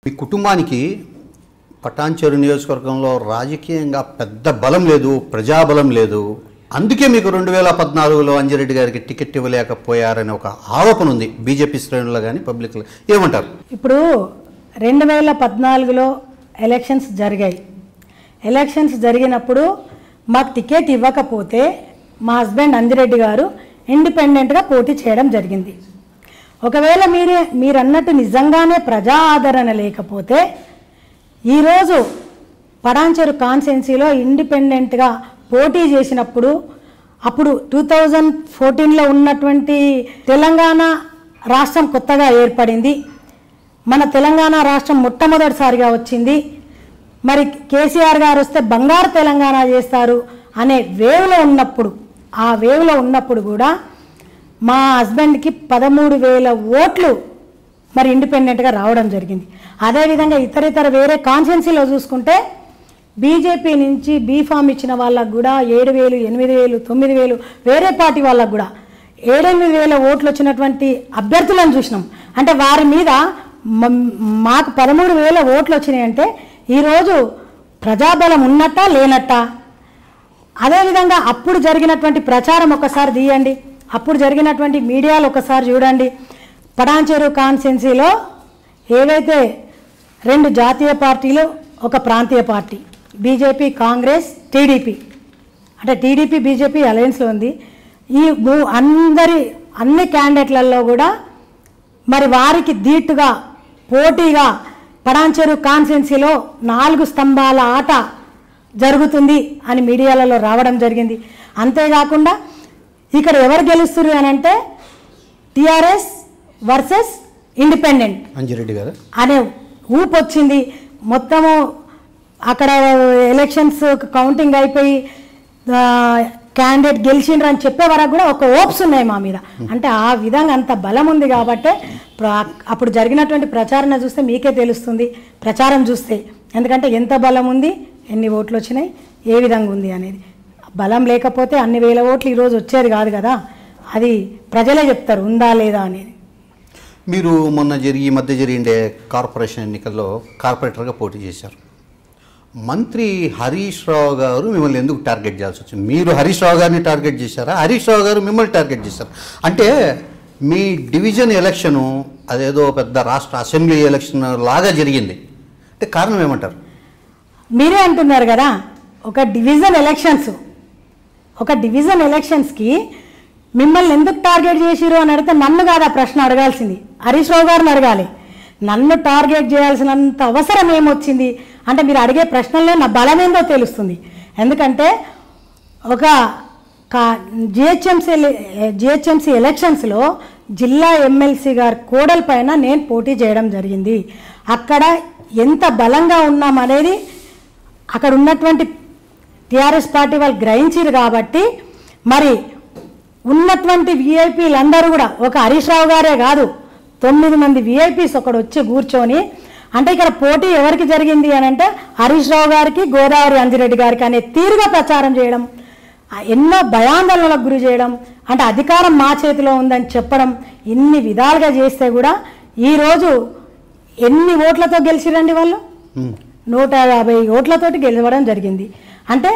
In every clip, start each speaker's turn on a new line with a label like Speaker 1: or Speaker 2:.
Speaker 1: మీ కుటుంబానికి పటాన్చెరు నియోజకవర్గంలో రాజకీయంగా పెద్ద బలం లేదు, ప్రజాబలం లేదు. అందుకే మీకు 2014లో అంజిరెడ్డి గారికి టికెట్ ఇవ్వలేకపోయారనే ఒక ఆరోపణ ఉంది బీజేపీ శ్రేణుల్లో కానీ పబ్లిక్లో. ఏమంటారు?
Speaker 2: ఇప్పుడు 2014లో ఎలక్షన్స్ జరిగాయి. ఎలక్షన్స్ జరిగినప్పుడు మాకు టికెట్ ఇవ్వకపోతే మా హస్బెండ్ అంజిరెడ్డి గారు ఇండిపెండెంట్గా పోటీ చేయడం జరిగింది. ఒకవేళ మీరు అన్నట్టు నిజంగానే ప్రజా ఆదరణ లేకపోతే ఈరోజు పటాన్చెరు కాన్స్టిట్యున్సీలో ఇండిపెండెంట్గా పోటీ చేసినప్పుడు అప్పుడు 2014లో ఉన్నటువంటి తెలంగాణ రాష్ట్రం కొత్తగా ఏర్పడింది. మన తెలంగాణ రాష్ట్రం మొట్టమొదటిసారిగా వచ్చింది. మరి కేసీఆర్ గారు వస్తే బంగారు తెలంగాణ చేస్తారు అనే వేవ్లో ఉన్నప్పుడు కూడా మా హస్బెండ్కి 13,000 ఓట్లు మరి ఇండిపెండెంట్గా రావడం జరిగింది. అదేవిధంగా ఇతర వేరే కాన్స్టిట్యున్సీలో చూసుకుంటే బీజేపీ నుంచి బీఫామ్ ఇచ్చిన వాళ్ళకు కూడా 7,000, 8,000, 9,000 వేరే పార్టీ వాళ్ళకు కూడా 7,000 ఓట్లు వచ్చినటువంటి అభ్యర్థులను చూసినాం. అంటే వారి మీద మాకు 13,000 ఓట్లు వచ్చినాయి అంటే ఈరోజు ప్రజాబలం ఉన్నట్టా లేనట్టా? అదేవిధంగా అప్పుడు జరిగినటువంటి ప్రచారం ఒకసారి తీయండి, అప్పుడు జరిగినటువంటి మీడియాలో ఒకసారి చూడండి. పటాన్చెరు కాన్స్టిట్యున్సీలో ఏవైతే 2 జాతీయ పార్టీలు, ఒక ప్రాంతీయ పార్టీ, బీజేపీ, కాంగ్రెస్, టీడీపీ, అంటే టీడీపీ బీజేపీ అలయన్స్లో ఉంది. ఈ అన్ని క్యాండిడేట్లలో కూడా మరి వారికి ధీటుగా పోటీగా పటాన్చెరు కాన్స్టిట్యున్సీలో 4 స్తంభాల ఆట జరుగుతుంది అని మీడియాలలో రావడం జరిగింది. అంతేకాకుండా ఇక్కడ ఎవరు గెలుస్తారు అని అంటే టీఆర్ఎస్ వర్సెస్ ఇండిపెండెంట్
Speaker 1: అంజిరెడ్డి గారు
Speaker 2: అనే ఊపు వచ్చింది. మొత్తము అక్కడ ఎలక్షన్స్ కౌంటింగ్ అయిపోయి క్యాండిడేట్ గెలిచిండ్రు అని చెప్పే వరకు కూడా ఒక ఓప్స్ ఉన్నాయి మా మీద. అంటే ఆ విధంగా అంత బలం ఉంది కాబట్టి అప్పుడు జరిగినటువంటి ప్రచారణ చూస్తే మీకే తెలుస్తుంది, ప్రచారం చూస్తే, ఎందుకంటే ఎంత బలం ఉంది, ఎన్ని ఓట్లు వచ్చినాయి, ఏ విధంగా ఉంది అనేది. బలం లేకపోతే అన్ని వేల ఓట్లు ఈరోజు వచ్చేది కాదు కదా, అది ప్రజలే చెప్తారు ఉందా లేదా అనేది.
Speaker 1: మీరు ఈ మధ్య జరిగే కార్పొరేషన్ ఎన్నికల్లో కార్పొరేటర్గా పోటీ చేశారు. మంత్రి హరీష్ రావు గారు మిమ్మల్ని ఎందుకు టార్గెట్ చేయాల్సి వచ్చింది? మీరు హరీష్ రావు గారిని టార్గెట్ చేశారా, హరీష్ రావు గారు మిమ్మల్ని టార్గెట్ చేశారు? అంటే మీ డివిజన్ ఎలక్షను అదేదో పెద్ద రాష్ట్ర అసెంబ్లీ ఎలక్షన్ లాగా జరిగింది అంటే కారణం ఏమంటారు?
Speaker 2: మీరే అంటున్నారు కదా, ఒక డివిజన్ ఎలక్షన్స్కి మిమ్మల్ని ఎందుకు టార్గెట్ చేసిరు అని అడిగితే నన్ను కాదు ఆ ప్రశ్న అడగాల్సింది, హరీష్ రావు గారిని అడగాలి. నన్ను టార్గెట్ చేయాల్సినంత అవసరం ఏమొచ్చింది అంటే మీరు అడిగే ప్రశ్నల్లో నా బలమేందో తెలుస్తుంది. ఎందుకంటే ఒక జిహెచ్ఎంసీ ఎలక్షన్స్లో జిల్లా ఎమ్మెల్సీ గారి కోడల పైన నేను పోటీ చేయడం జరిగింది. అక్కడ ఎంత బలంగా ఉన్నామనేది అక్కడ ఉన్నటువంటి టీఆర్ఎస్ పార్టీ వాళ్ళు గ్రహించారు. కాబట్టి మరి ఉన్నటువంటి విఐపీలందరూ కూడా, ఒక హరీష్ రావు గారే కాదు 9 మంది విఐపీస్ ఒకడు వచ్చి కూర్చొని, అంటే ఇక్కడ పోటీ ఎవరికి జరిగింది అని అంటే హరీష్ రావు గారికి, గోదావరి అంజిరెడ్డి గారికి అనే తీరుగా ప్రచారం చేయడం, ఎన్నో భయాందోళనలకు గురి చేయడం, అంటే అధికారం మా చేతిలో ఉందని చెప్పడం, ఇన్ని విధాలుగా చేస్తే కూడా ఈరోజు ఎన్ని ఓట్లతో గెలిచిరండి వాళ్ళు? 150 ఓట్లతోటి గెలవడం జరిగింది. అంటే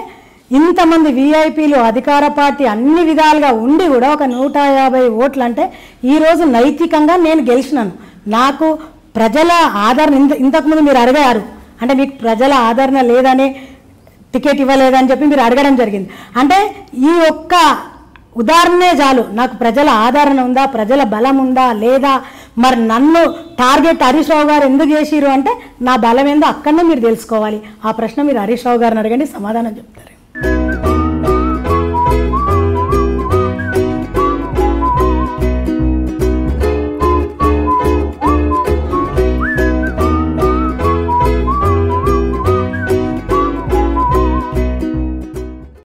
Speaker 2: ఇంతమంది విఐపీలు, అధికార పార్టీ అన్ని విధాలుగా ఉండి కూడా ఒక 150 ఓట్లు అంటే ఈరోజు నైతికంగా నేను గెలిచినాను. నాకు ప్రజల ఆదరణ, ఇంతకుముందు మీరు అడిగారు అంటే మీకు ప్రజల ఆదరణ లేదని టికెట్ ఇవ్వలేదని చెప్పి మీరు అడగడం జరిగింది. అంటే ఈ ఒక్క ఉదాహరణే చాలు, నాకు ప్రజల ఆదరణ ఉందా, ప్రజల బలం ఉందా లేదా, మరి నన్ను టార్గెట్ హరీష్ రావు గారు ఎందుకు చేసిరు అంటే నా బలం ఏందో అక్కడనే మీరు తెలుసుకోవాలి. ఆ ప్రశ్న మీరు హరీష్ రావు గారిని అడగండి, సమాధానం చెప్తారు.